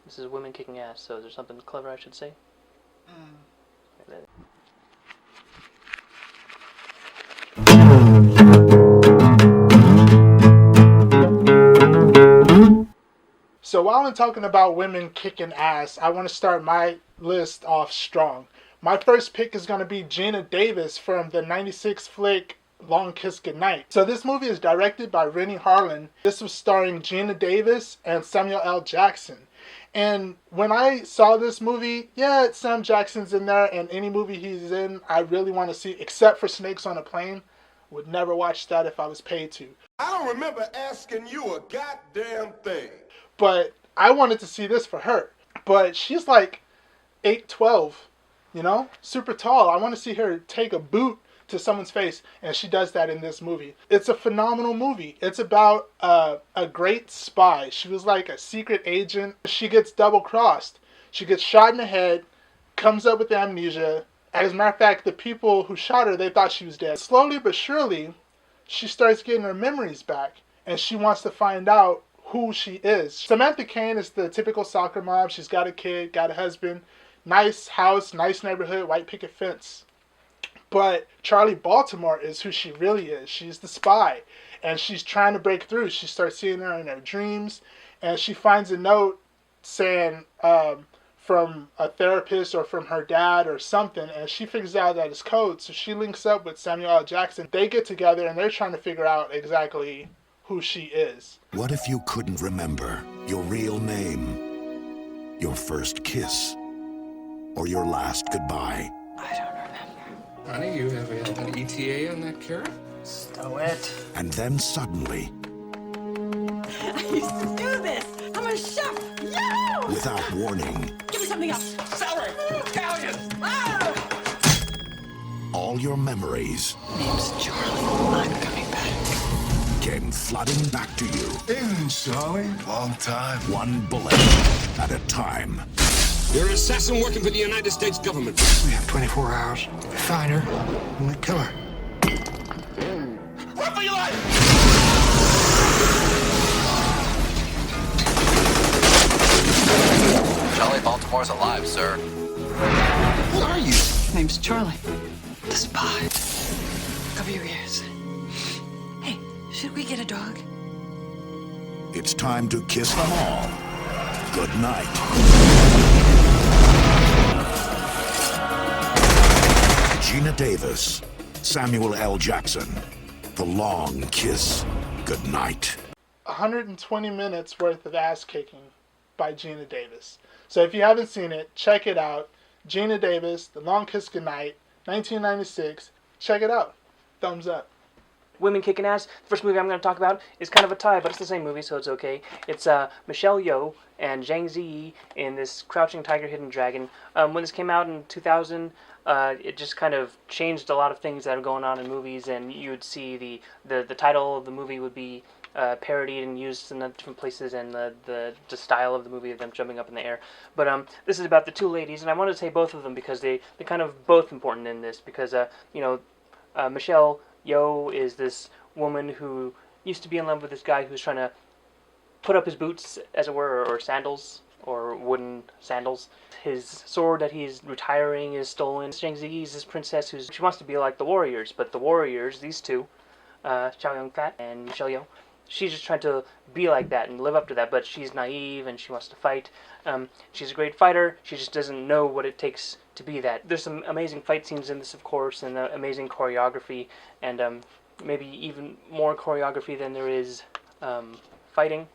This is women kicking ass, so is there something clever I should say? So while I'm talking about women kicking ass, I want to start my list off strong. My first pick is going to be Geena Davis from the 96 flick Long Kiss Goodnight. So this movie is directed by Renny Harlin. This was starring Geena Davis and Samuel L. Jackson. And when I saw this movie, yeah, Sam Jackson's in there, and any movie he's in, I really want to see, except for Snakes on a Plane. Would never watch that if I was paid to. I don't remember asking you a goddamn thing. But I wanted to see this for her. But she's like 8'12", you know? Super tall. I want to see her take a boot to someone's face, and she does that in this movie. It's a phenomenal movie. It's about a great spy. She was like a secret agent. She gets double-crossed. She gets shot in the head, comes up with amnesia. As a matter of fact, the people who shot her, they thought she was dead. Slowly but surely, she starts getting her memories back, and she wants to find out who she is. Samantha Cain is the typical soccer mom. She's got a kid, got a husband, nice house, nice neighborhood, white picket fence. But Charlie Baltimore is who she really is. She's the spy, and she's trying to break through. She starts seeing her in her dreams, and she finds a note saying from a therapist or from her dad or something, and she figures out that it's code. So she links up with Samuel L. Jackson. They get together, and they're trying to figure out exactly who she is. What if you couldn't remember your real name, your first kiss, or your last goodbye? I don't remember. Honey, you have an ETA on that carrot? Stow it. And then suddenly, I used to do this. I'm a chef. Yeah! without warning, Give me something else. Celery! Italian! all your memories Name's Charlie. I'm coming back. came flooding back to you, Evening, Charlie. Long time. one bullet at a time. You're an assassin working for the United States government. We have 24 hours to find her and to kill her. Run for your life! Charlie Baltimore's alive, sir. Who are you? Name's Charlie. The spy. Cover your ears. Hey, should we get a dog? It's time to kiss them all. Good night. Geena Davis, Samuel L. Jackson, The Long Kiss Goodnight. 120 minutes worth of ass kicking by Geena Davis. So if you haven't seen it, check it out. Geena Davis, The Long Kiss Goodnight, 1996. Check it out. Thumbs up. Women Kicking Ass. The first movie I'm going to talk about is kind of a tie, but it's the same movie, so it's okay. It's Michelle Yeoh and Zhang Ziyi in this Crouching Tiger, Hidden Dragon. When this came out in 2000, it just kind of changed a lot of things that are going on in movies, and you would see the title of the movie would be parodied and used in different places, and the style of the movie of them jumping up in the air. But this is about the two ladies, and I wanted to say both of them because they're kind of both important in this, because Michelle Yeoh is this woman who used to be in love with this guy who's trying to put up his boots, as it were, or sandals, or wooden sandals. His sword that he's retiring is stolen. Zhang Ziyi is this princess she wants to be like the warriors, but the warriors, these two, Chow Yun-fat and Michelle Yeoh, she's just trying to be like that and live up to that, but she's naive and she wants to fight. She's a great fighter, she just doesn't know what it takes to be that. There's some amazing fight scenes in this, of course, and amazing choreography, and maybe even more choreography than there is fighting.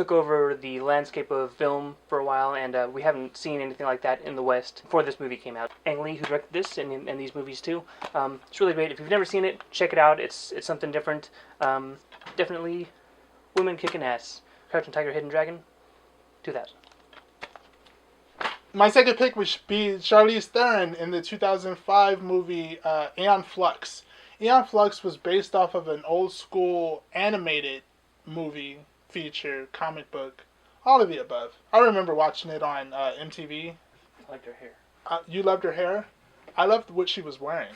took over the landscape of film for a while, and we haven't seen anything like that in the West before this movie came out. Ang Lee, who directed this and these movies too, it's really great. If you've never seen it, check it out. It's something different. Definitely women kicking ass. Crouching Tiger, Hidden Dragon, 2000. My second pick would be Charlize Theron in the 2005 movie Aeon Flux. Aeon Flux was based off of an old school animated movie, feature, comic book, all of the above. I remember watching it on MTV. I liked her hair. You loved her hair? I loved what she was wearing.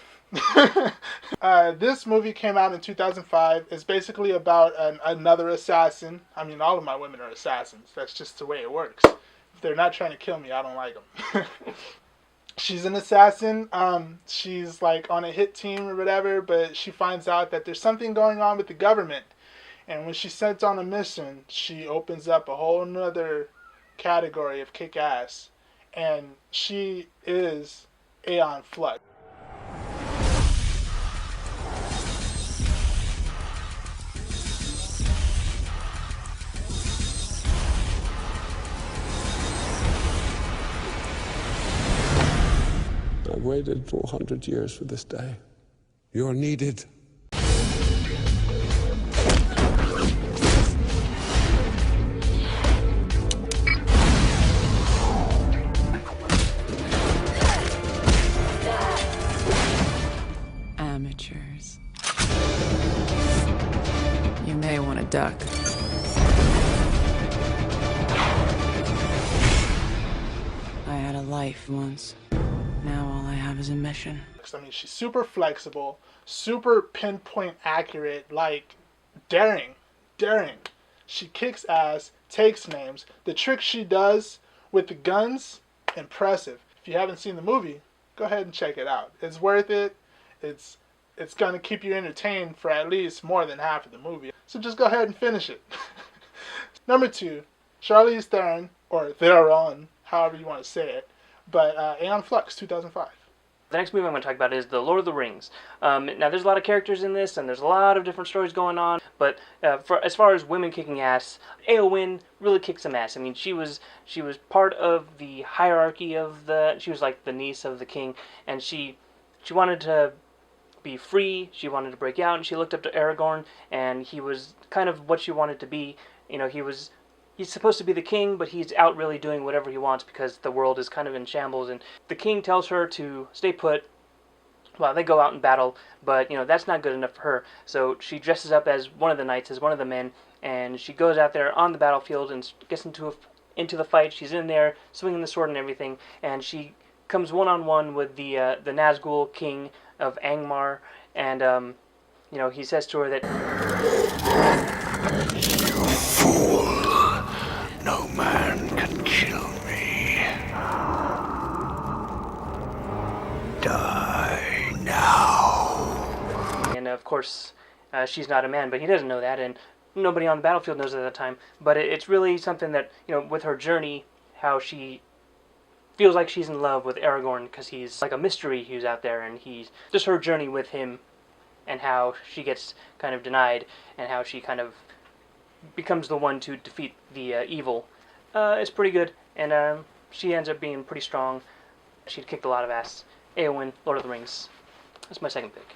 This movie came out in 2005. It's basically about another assassin. I mean, all of my women are assassins. That's just the way it works. If they're not trying to kill me, I don't like them. She's an assassin. She's like on a hit team or whatever, but she finds out that there's something going on with the government. And when she's sent on a mission, she opens up a whole nother category of kick-ass. And she is Aeon Flux. I've waited 400 years for this day. You're needed. Amateurs. You may want to duck. I had a life once. Now all I have is a mission. I mean, she's super flexible, super pinpoint accurate, like daring. She kicks ass, takes names. The tricks she does with the guns, impressive. If you haven't seen the movie, go ahead and check it out. It's worth it. It's gonna keep you entertained for at least more than half of the movie. So just go ahead and finish it. Number 2, Charlize Theron, or Theron, however you want to say it. But Aeon Flux, 2005. The next movie I'm going to talk about is The Lord of the Rings. Now, there's a lot of characters in this, and there's a lot of different stories going on. But as far as women kicking ass, Eowyn really kicked some ass. I mean, she was part of the hierarchy of she was like the niece of the king, and she wanted to be free. She wanted to break out, and she looked up to Aragorn, and he was kind of what she wanted to be. You know, he's supposed to be the king, but he's out really doing whatever he wants because the world is kind of in shambles. And the king tells her to stay put while they go out and battle, but, you know, that's not good enough for her. So she dresses up as one of the knights, as one of the men, and she goes out there on the battlefield and gets into the fight. She's in there swinging the sword and everything, and she comes one-on-one with the Nazgul king of Angmar, and, you know, he says to her that... You fool. No man can kill me. Die now. And of course, she's not a man, but he doesn't know that, and nobody on the battlefield knows it at the time. But it's really something that, you know, with her journey, how she feels like she's in love with Aragorn because he's like a mystery who's out there, and he's just her journey with him, and how she gets kind of denied, and how she kind of becomes the one to defeat the evil. It's pretty good, and she ends up being pretty strong. She'd kicked a lot of ass. Eowyn, Lord of the Rings. That's my second pick.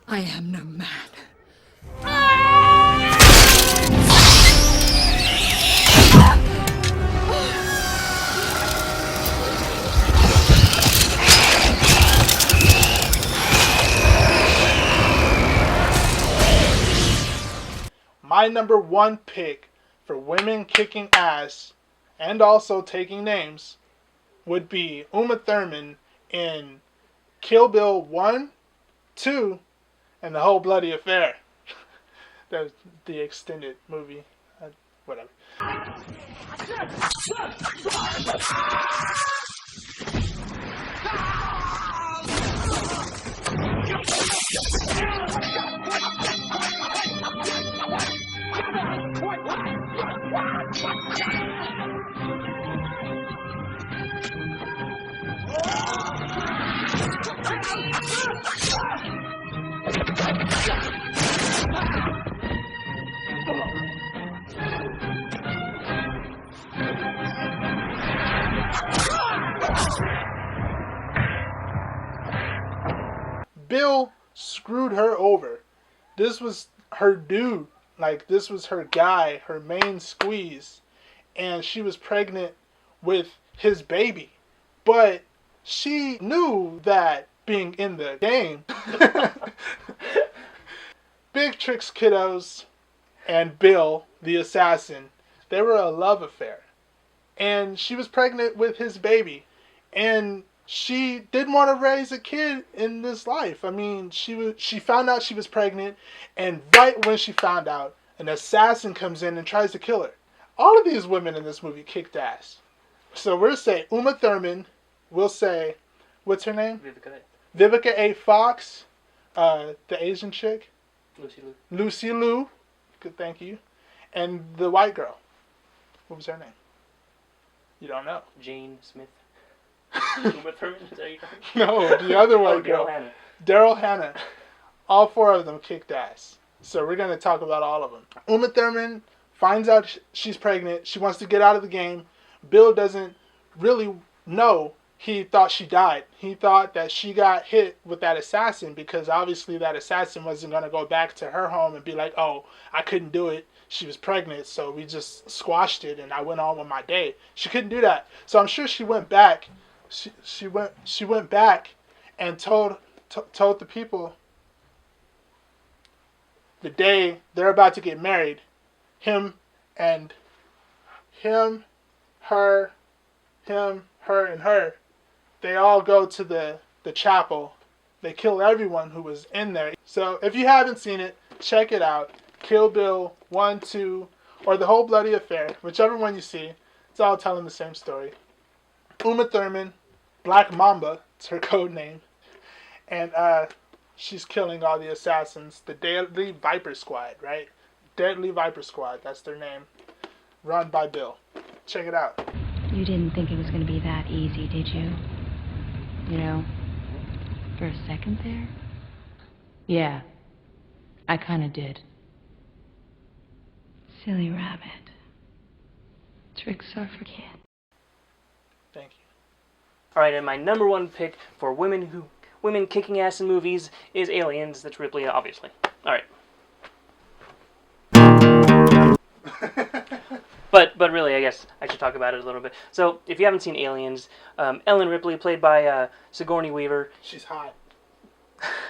I am no man. My number 1 pick for women kicking ass and also taking names would be Uma Thurman in Kill Bill 1, 2, and The Whole Bloody Affair. That was the extended movie. Whatever. Bill screwed her over. This was her dude. Like, this was her guy, her main squeeze. And she was pregnant with his baby. But she knew that being in the game, Big Tricks Kiddos and Bill, the assassin, they were a love affair. And she was pregnant with his baby. And she didn't want to raise a kid in this life. I mean, she found out she was pregnant, and right when she found out, an assassin comes in and tries to kill her. All of these women in this movie kicked ass. So we'll say Uma Thurman. We'll say, what's her name? Vivica A. Fox. The Asian chick. Lucy Liu. Good, thank you. And the white girl. What was her name? You don't know. Jane Smith. Uma Thurman, is that you No, the other white girl. Daryl Hannah. All four of them kicked ass. So we're going to talk about all of them. Uma Thurman finds out she's pregnant. She wants to get out of the game. Bill doesn't really know. He thought she died. He thought that she got hit with that assassin because obviously that assassin wasn't going to go back to her home and be like, oh, I couldn't do it. She was pregnant, so we just squashed it and I went on with my day. She couldn't do that. So I'm sure she went back. She went back and told the people the day they're about to get married, her, and her, they all go to the chapel. They kill everyone who was in there. So if you haven't seen it, check it out. Kill Bill 1, 2, or The Whole Bloody Affair, whichever one you see. It's all telling the same story. Uma Thurman, Black Mamba, it's her code name. And she's killing all the assassins. The Deadly Viper Squad, right? Deadly Viper Squad, that's their name. Run by Bill. Check it out. You didn't think it was going to be that easy, did you? You know, for a second there? Yeah, I kind of did. Silly rabbit. Tricks are for kids. Thank you. Alright, and my number one pick for women kicking ass in movies is Aliens. That's Ripley, obviously. Alright. But really, I guess I should talk about it a little bit. So, if you haven't seen Aliens, Ellen Ripley, played by Sigourney Weaver. She's hot.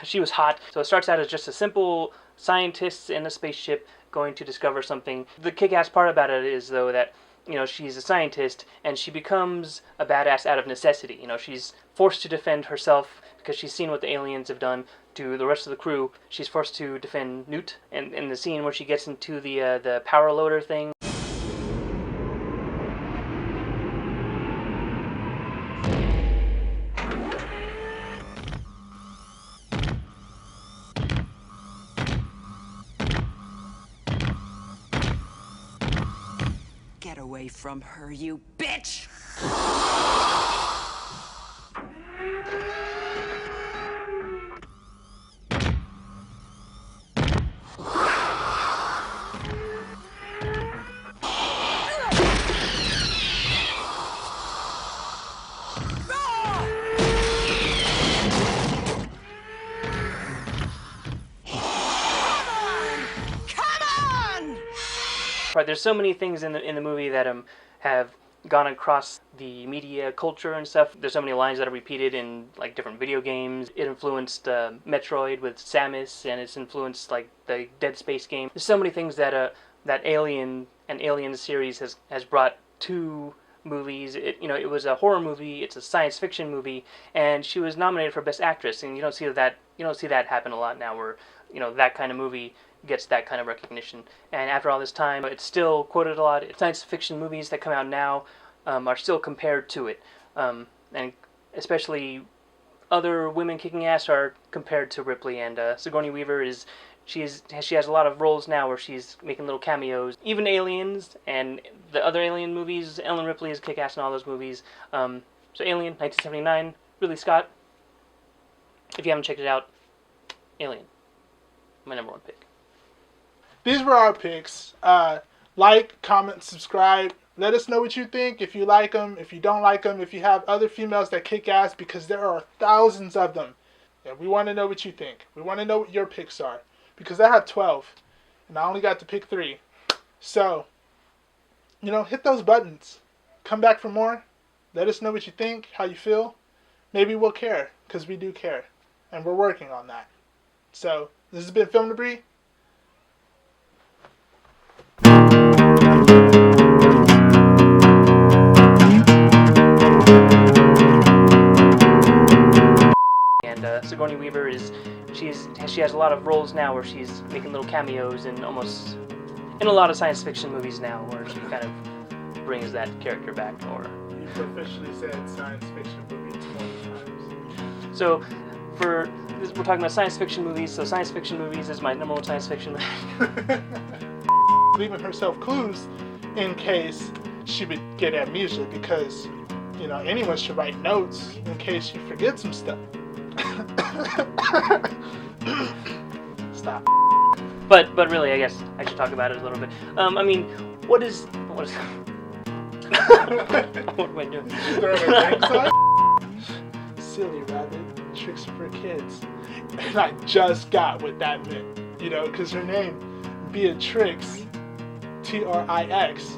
She was hot. So it starts out as just a simple scientist in a spaceship going to discover something. The kick-ass part about it is, though, that, you know, she's a scientist and she becomes a badass out of necessity. You know, she's forced to defend herself because she's seen what the aliens have done to the rest of the crew. She's forced to defend Newt, and in the scene where she gets into the power loader thing. Get away from her, you bitch! Right, there's so many things in the movie that have gone across the media culture and stuff. There's so many lines that are repeated in like different video games. It influenced Metroid with Samus, and it's influenced like the Dead Space game. There's so many things that that Alien series has brought to movies. It was a horror movie. It's a science fiction movie, and she was nominated for Best Actress. And you don't see that happen a lot now, where that kind of movie gets that kind of recognition. And after all this time, it's still quoted a lot. Science fiction movies that come out now are still compared to it, and especially other women kicking ass are compared to Ripley. And Sigourney Weaver she has a lot of roles now where she's making little cameos. Even Aliens and the other Alien movies, Ellen Ripley is kick ass in all those movies. So Alien, 1979, Ridley Scott. If you haven't checked it out, Alien, my number one pick. These were our picks. Like, comment, subscribe. Let us know what you think. If you like them, if you don't like them, if you have other females that kick ass, because there are thousands of them. Yeah, we want to know what you think. We want to know what your picks are. Because I have 12. And I only got to pick 3. So, hit those buttons. Come back for more. Let us know what you think, how you feel. Maybe we'll care. Because we do care. And we're working on that. So, this has been Film Debris. And Sigourney Weaver she has a lot of roles now where she's making little cameos and almost in a lot of science fiction movies now where she kind of brings that character back. Or You've officially said science fiction movie 20 times. So for this, we're talking about science fiction movies. So science fiction movies is my number one science fiction movie. Leaving herself clues in case she would get amnesia because anyone should write notes in case you forget some stuff. Stop. But really, I guess I should talk about it a little bit. I mean, what is what am I doing? Silly rabbit, tricks for kids. And I just got what that meant, because her name, Beatrix, Trix,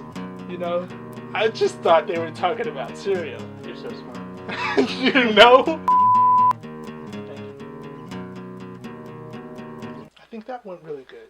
I just thought they were talking about cereal. You're so smart. I think that went really good,